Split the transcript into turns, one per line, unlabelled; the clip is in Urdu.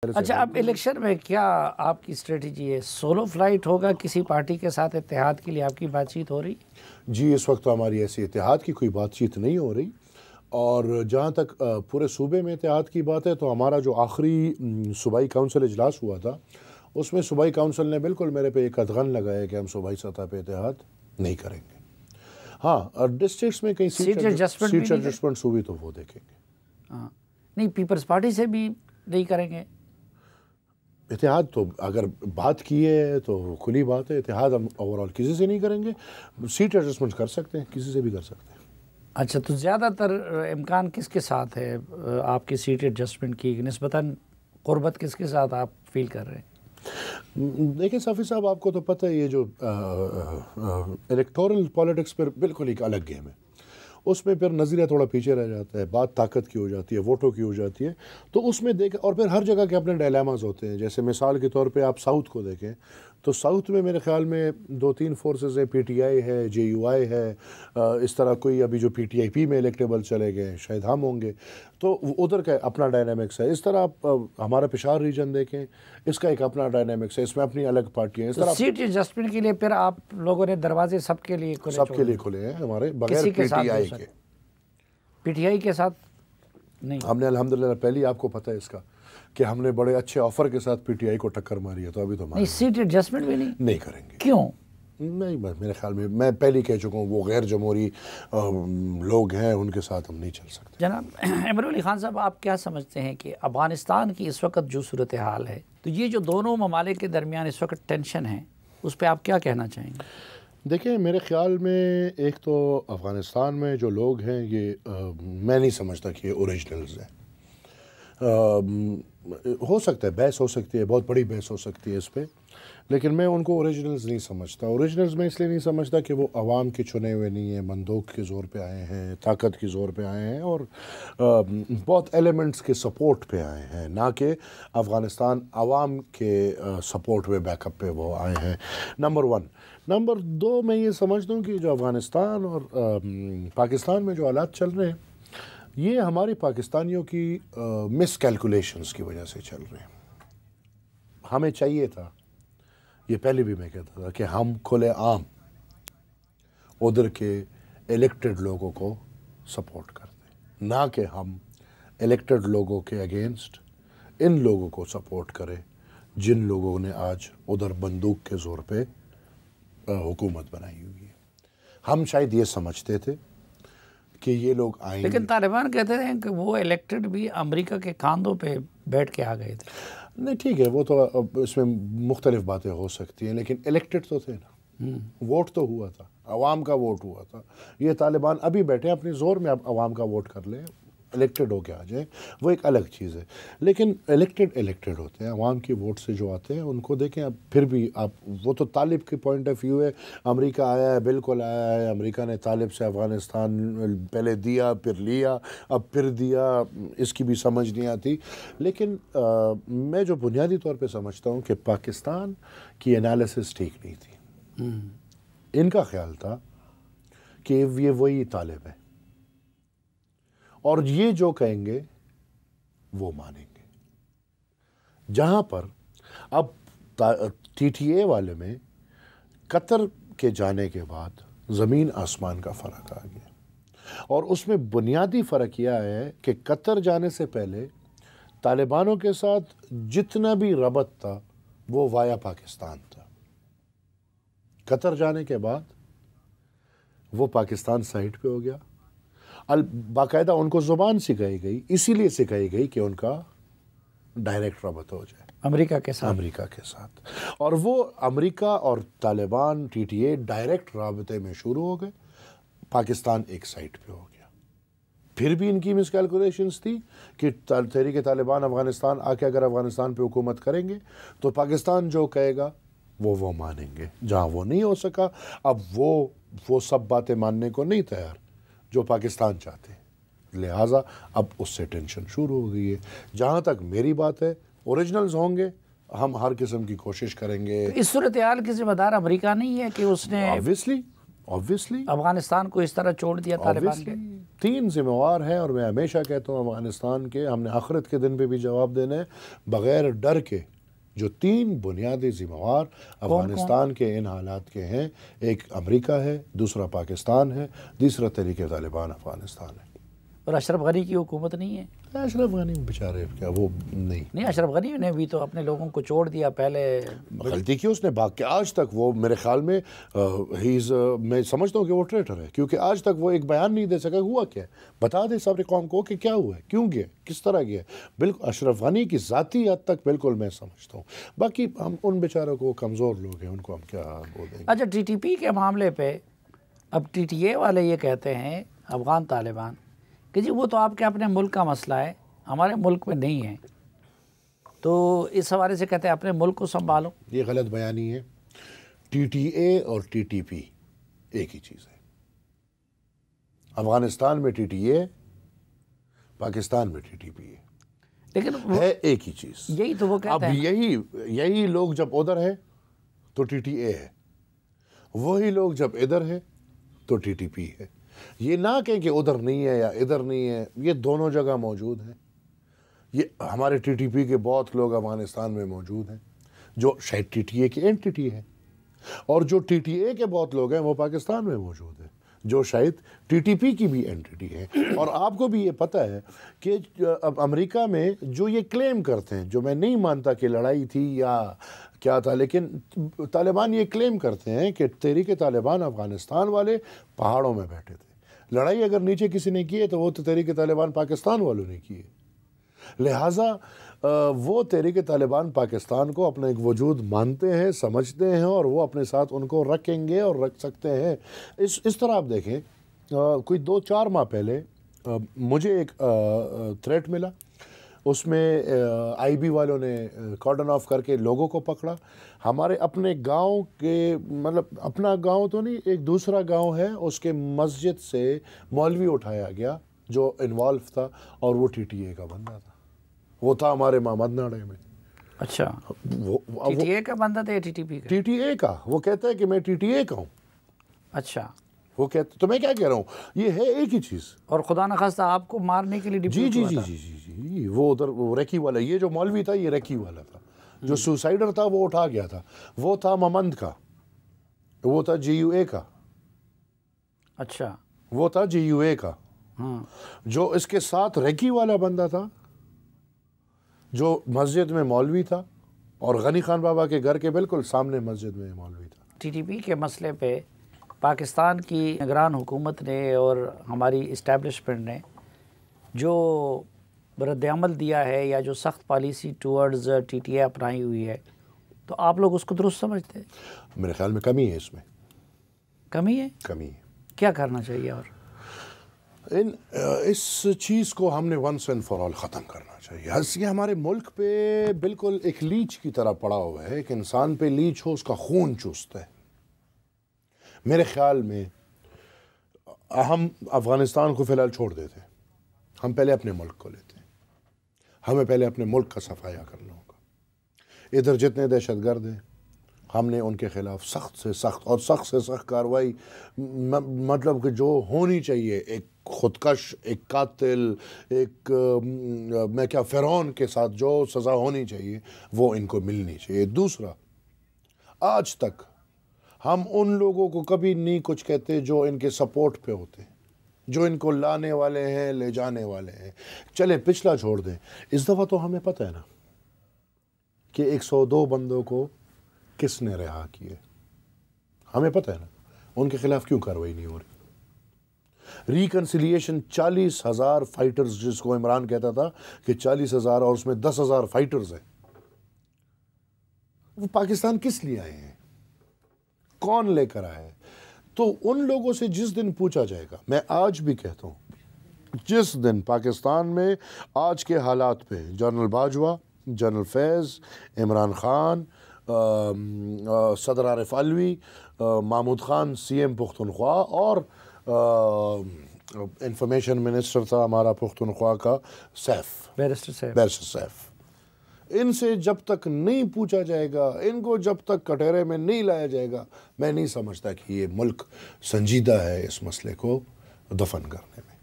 اچھا، اب الیکشن میں کیا آپ کی اسٹریٹجی ہے؟ سولو فلائٹ ہوگا؟ کسی پارٹی کے ساتھ اتحاد کے لیے آپ کی بات چیت ہو رہی؟
جی، اس وقت تو ہماری ایسی اتحاد کی کوئی بات چیت نہیں ہو رہی، اور جہاں تک پورے صوبے میں اتحاد کی بات ہے تو ہمارا جو آخری صوبائی کونسل اجلاس ہوا تھا اس میں صوبائی کونسل نے بالکل میرے پہ ایک قدغن لگایا کہ ہم صوبائی سطح پہ اتحاد نہیں کریں گے۔ ہاں، اور ڈسٹرکٹس میں کہیں سیٹ ایڈجسٹمنٹس ہوئی تو وہ دیکھیں گے۔
ہاں نہیں، پیپلز پارٹی سے بھی نہیں کریں گے
اتحاد؟ تو اگر بات کی ہے تو کھلی بات ہے، اتحاد ہم اوورال کسی سے نہیں کریں گے، سیٹ ایڈجسٹمنٹ کر سکتے ہیں، کسی سے بھی کر سکتے ہیں۔
اچھا، تو زیادہ تر امکان کس کے ساتھ ہے آپ کی سیٹ ایڈجسٹمنٹ کی؟ نسبتاً قربت کس کے ساتھ آپ فیل کر رہے ہیں؟
دیکھیں صافی صاحب، آپ کو تو پتہ ہے یہ جو الیکٹورل پالیٹکس پر بالکل ایک الگ گیم ہے، اس میں پھر نظریہ تھوڑا پیچھے رہ جاتا ہے، بات طاقت کی ہو جاتی ہے، ووٹوں کی ہو جاتی ہے، تو اس میں اور پھر ہر جگہ کے اپنے ڈائلیماز ہوتے ہیں۔ جیسے مثال کے طور پہ آپ ساؤتھ کو دیکھیں تو ساؤتھ میں میرے خیال میں 2-3 فورسز ہیں، پی ٹی آئی ہے، جے یو آئی ہے، اس طرح کوئی ابھی جو پی ٹی آئی پی میں الیکٹیبل چلے گئے ہیں، شاید ہم ہوں گے، تو ادھر کا اپنا ڈائنامکس ہے۔ اس طرح آپ ہمارا پشاور ریجن دیکھیں، اس کا ایک اپنا ڈائنامکس ہے، اس میں اپنی الگ پارٹیاں ہیں۔ اس طرح
سیٹ ایڈجسٹمنٹ کے لیے پھر آپ لوگوں نے دروازے سب کے لیے
کھلے ہیں ہمارے، بغیر پی ٹی آئی کے۔
پی ٹی آئی کے ساتھ نہیں؟
ہم نے الحمدللہ پہلے آپ کو پتہ ہے اس کا کہ ہم نے بڑے اچھے آفر کے ساتھ پی ٹی آئی کو ٹکر ماری ہے، تو ابھی تو
نہیں، سیٹ ایڈجسٹمنٹ بھی نہیں
کریں گے۔
کیوں؟
نہیں، میرے خیال میں پہلے کہہ چکا ہوں، وہ غیر جمہوری لوگ ہیں، ان کے ساتھ ہم نہیں چل سکتے۔
جناب عمرو علی خان صاحب، آپ کیا سمجھتے ہیں کہ افغانستان کی اس وقت جو صورتحال ہے، تو یہ جو دونوں ممالک کے درمیان اس وقت ٹینشن ہے، اس پہ آپ کیا کہنا چاہیں گے؟
دیکھیں میرے خیال میں ایک تو افغانستان میں جو لوگ ہیں یہ میں نہیں سمجھتا کہ یہ اوریجنلز ہیں۔ ہو سکتا ہے بحث ہو سکتی ہے، بہت بڑی بحث ہو سکتی ہے اس پہ، لیکن میں ان کو اوریجنلز نہیں سمجھتا۔ اوریجنلز میں اس لیے نہیں سمجھتا کہ وہ عوام کے چنے ہوئے نہیں ہیں، بندوق کے زور پہ آئے ہیں، طاقت کے زور پہ آئے ہیں، اور بہت ایلیمنٹس کے سپورٹ پہ آئے ہیں، نہ کہ افغانستان عوام کے سپورٹ پہ، بیک اپ پہ وہ آئے ہیں۔ نمبر 1۔ نمبر 2، میں یہ سمجھتا ہوں کہ جو افغانستان اور پاکستان میں جو حالات چل رہے ہیں، یہ ہماری پاکستانیوں کی مس کیلکولیشنز کی وجہ سے چل رہے ہیں۔ ہمیں چاہیے تھا، یہ پہلے بھی میں کہتا تھا، کہ ہم کھلے عام ادھر کے الیکٹڈ لوگوں کو سپورٹ کرتے، نہ کہ ہم الیکٹڈ لوگوں کے اگینسٹ ان لوگوں کو سپورٹ کریں جن لوگوں نے آج ادھر بندوق کے زور پہ حکومت بنائی ہوئی ہے۔ ہم شاید یہ سمجھتے تھے کہ یہ لوگ آئیں گے،
لیکن طالبان کہتے ہیں کہ وہ الیکٹڈ بھی امریکہ کے کاندھوں پہ بیٹھ کے آ گئے تھے۔
نہیں ٹھیک ہے، وہ تو اب اس میں مختلف باتیں ہو سکتی ہیں، لیکن الیکٹڈ تو تھے نا، ووٹ تو ہوا تھا، عوام کا ووٹ ہوا تھا۔ یہ طالبان ابھی بیٹھے اپنے زور میں، اب عوام کا ووٹ کر لیں، الیکٹڈ ہو کے آ جائیں، وہ ایک الگ چیز ہے۔ لیکن الیکٹڈ ہوتے ہیں، عوام کی ووٹ سے جو آتے ہیں ان کو دیکھیں۔ اب پھر بھی آپ، وہ تو طالب کے پوائنٹ آف ویو ہے، امریکہ آیا ہے، بالکل آیا ہے، امریکہ نے طالب سے افغانستان پہلے دیا، پھر لیا، اب پھر دیا، اس کی بھی سمجھ نہیں آتی۔ لیکن میں جو بنیادی طور پہ سمجھتا ہوں کہ پاکستان کی انالیسس ٹھیک نہیں تھی۔ ان کا خیال تھا کہ یہ وہی طالب ہے، اور یہ جو کہیں گے وہ مانیں گے۔ جہاں پر اب ٹی ٹی اے والے میں قطر کے جانے کے بعد زمین آسمان کا فرق آ گیا، اور اس میں بنیادی فرق یہ ہے کہ قطر جانے سے پہلے طالبانوں کے ساتھ جتنا بھی ربط تھا وہ وایا پاکستان تھا۔ قطر جانے کے بعد وہ پاکستان سائٹ پہ ہو گیا۔ باقاعدہ ان کو زبان سکھائی گئی، اسی لیے سکھائی گئی کہ ان کا ڈائریکٹ ربط ہو جائے امریکہ کے ساتھ، اور وہ امریکہ اور Taliban T T a direct رابطے میں شروع ہو گئے، پاکستان ایک سائٹ پہ ہو گیا۔ پھر بھی ان کی مس کیلکولیشنز تھی کہ تحریک طالبان افغانستان آ کے اگر افغانستان پہ حکومت کریں گے تو پاکستان جو کہے گا وہ مانیں گے۔ جہاں وہ نہیں ہو سکا، اب وہ سب باتیں ماننے کو نہیں تیار جو پاکستان چاہتے ہیں، لہٰذا اب اس سے ٹینشن شروع ہو گئی ہے۔ جہاں تک میری بات ہے، اوریجنلز ہوں گے، ہم ہر قسم کی کوشش کریں گے۔
اس صورتحال کی ذمہ دار امریکہ نہیں ہے کہ اس نے
obviously
افغانستان کو اس طرح چھوڑ دیا طالبان کے؟
تین ذمہ وار ہیں، اور میں ہمیشہ کہتا ہوں افغانستان کے ہم نے آخرت کے دن پہ بھی جواب دینا ہے بغیر ڈر کے۔ جو تین بنیادی ذمہ وار افغانستان کے ان حالات کے ہیں، ایک امریکہ ہے، دوسرا پاکستان ہے، تیسرا تحریک طالبان افغانستان ہے۔
اور اشرف غنی کی حکومت نہیں ہے؟
اشرف غنی بیچارے کیا وہ نہیں
اشرف غنی نے بھی تو اپنے لوگوں کو چھوڑ دیا پہلے۔
غلطی کی اس نے بھاگ کے، آج تک وہ میرے خیال میں میں سمجھتا ہوں کہ وہ ٹریٹر ہے، کیونکہ آج تک وہ ایک بیان نہیں دے سکا ہوا کیا ہے، بتا دے سب قوم کو کہ کیا ہوا ہے، کیوں گیا، کس طرح گیا۔ بالکل اشرف غنی کی ذاتی حد تک بالکل میں سمجھتا ہوں، باقی ہم ان بیچاروں کو کمزور لوگ ہیں، ان کو ہم کیا بول دیں گے۔
اچھا ٹی ٹی پی کے معاملے پہ اب ٹی ٹی اے والے یہ کہتے ہیں، افغان طالبان، کہ جی وہ تو آپ کے اپنے ملک کا مسئلہ ہے، ہمارے ملک میں نہیں ہے، تو اس حوالے سے کہتے ہیں اپنے ملک کو سنبھالو۔
یہ غلط بیانی ہے۔ ٹی ٹی اے اور ٹی ٹی پی ایک ہی چیز ہے۔ افغانستان میں ٹی ٹی اے، پاکستان میں ٹی ٹی پی
لیکن
ہے ایک ہی چیز۔
یہی تو وہ کہتے
اب
ہیں،
یہی لوگ جب ادھر ہے تو ٹی ٹی اے ہے، وہی لوگ جب ادھر ہے تو ٹی ٹی پی ہے۔ یہ نہ کہیں کہ ادھر نہیں ہے یا ادھر نہیں ہے، یہ دونوں جگہ موجود ہیں۔ یہ ہمارے ٹی ٹی پی کے بہت لوگ افغانستان میں موجود ہیں جو شاید ٹی ٹی اے کی اینٹیٹی ہے، اور جو ٹی ٹی اے کے بہت لوگ ہیں وہ پاکستان میں موجود ہیں جو شاید ٹی ٹی پی کی بھی اینٹیٹی ہے۔ اور آپ کو بھی یہ پتہ ہے کہ اب امریکہ میں جو یہ کلیم کرتے ہیں، جو میں نہیں مانتا کہ لڑائی تھی یا کیا تھا، لیکن طالبان یہ کلیم کرتے ہیں کہ تحریک طالبان افغانستان والے پہاڑوں میں بیٹھے تھے۔ لڑائی اگر نیچے کسی نے کی ہے تو وہ تو تحریک طالبان پاکستان والوں نے کی ہے۔ لہٰذا وہ تحریک طالبان پاکستان کو اپنا ایک وجود مانتے ہیں، سمجھتے ہیں، اور وہ اپنے ساتھ ان کو رکھیں گے اور رکھ سکتے ہیں۔ اس طرح آپ دیکھیں، کوئی 2-4 ماہ پہلے مجھے ایک تھریٹ ملا، اس میں آئی بی والوں نے کارڈن آف کر کے لوگوں کو پکڑا۔ ہمارے اپنے گاؤں کے، مطلب اپنا گاؤں تو نہیں، ایک دوسرا گاؤں ہے، اس کے مسجد سے مولوی اٹھایا گیا جو انوالو تھا، اور وہ ٹی ٹی اے کا بندہ تھا۔ وہ تھا ہمارے محمد ناڑے میں۔
اچھا ٹی ٹی اے کا بندہ تھا یا ٹی ٹی پی کا؟
ٹی ٹی اے کا، وہ کہتا ہے کہ میں ٹی ٹی اے کا ہوں۔
اچھا
وہ کہتے، تو میں کیا کہہ رہا ہوں، یہ ہے ایک ہی چیز۔
اور خدا نخواستہ آپ کو مارنے کے لیے
جی
ڈپیوٹ
جی
ہوا
جی
تھا؟
جی جی جی وہ ادھر وہ ریکی والا، یہ جو مولوی تھا یہ ریکی والا تھا، جو سوسائڈر تھا وہ اٹھا گیا تھا، وہ تھا ممند کا، وہ تھا جی یو اے کا،
اچھا
وہ تھا جی یو اے کا۔
ہاں،
جو اس کے ساتھ ریکی والا بندہ تھا جو مسجد میں مولوی تھا، اور غنی خان بابا کے گھر کے بالکل سامنے مسجد میں مولوی تھا۔
ٹی ٹی پی کے مسئلے پہ پاکستان کی نگران حکومت نے اور ہماری اسٹیبلشمنٹ نے جو رد عمل دیا ہے یا جو سخت policy towards T T A اپنائی ہوئی ہے، تو آپ لوگ اس کو درست سمجھتے ہیں؟
میرے خیال میں کمی ہے، اس میں
کمی ہے؟
کمی ہے۔
کیا کرنا چاہیے؟ اور
اس چیز کو ہم نے ونس اینڈ فار آل ختم کرنا چاہیے۔ یہ ہمارے ملک پہ بالکل ایک لیچ کی طرح پڑا ہوا ہے، ایک انسان پہ لیچ ہو، اس کا خون چوستا ہے۔ میرے خیال میں ہم افغانستان کو فی الحال چھوڑ دیتے، ہم پہلے اپنے ملک کو لیتے ہیں، ہمیں پہلے اپنے ملک کا صفایا کرنا ہوگا۔ ادھر جتنے دہشت گرد ہیں ہم نے ان کے خلاف سخت سے سخت کارروائی، مطلب کہ جو ہونی چاہیے، ایک خودکش، ایک قاتل، ایک میں کیا فرعون کے ساتھ جو سزا ہونی چاہیے وہ ان کو ملنی چاہیے۔ دوسرا، آج تک ہم ان لوگوں کو کبھی نہیں کچھ کہتے جو ان کے سپورٹ پہ ہوتے ہیں، جو ان کو لانے والے ہیں، لے جانے والے ہیں۔ چلیں پچھلا چھوڑ دیں، اس دفعہ تو ہمیں پتہ ہے نا کہ 102 بندوں کو کس نے رہا کیے، ہمیں پتہ ہے نا ان کے خلاف کیوں کارروائی نہیں ہو رہی۔ ریکنسیلیشن 40,000 فائٹرز، جس کو عمران کہتا تھا کہ 40,000 اور اس میں 10,000 فائٹرز ہیں، وہ پاکستان کس لیے آئے ہیں، کون لے کر آئے؟ تو ان لوگوں سے جس دن پوچھا جائے گا، میں آج بھی کہتا ہوں، جس دن پاکستان میں آج کے حالات پہ جنرل باجوہ، جنرل فیض، عمران خان، صدر عارف علوی، محمود خان سی ایم پختونخوا، اور انفارمیشن منسٹر تھا ہمارا پختونخوا کا، بیرسٹر سیف، ان سے جب تک نہیں پوچھا جائے گا، ان کو جب تک کٹہرے میں نہیں لایا جائے گا، میں نہیں سمجھتا کہ یہ ملک سنجیدہ ہے اس مسئلے کو دفن کرنے میں۔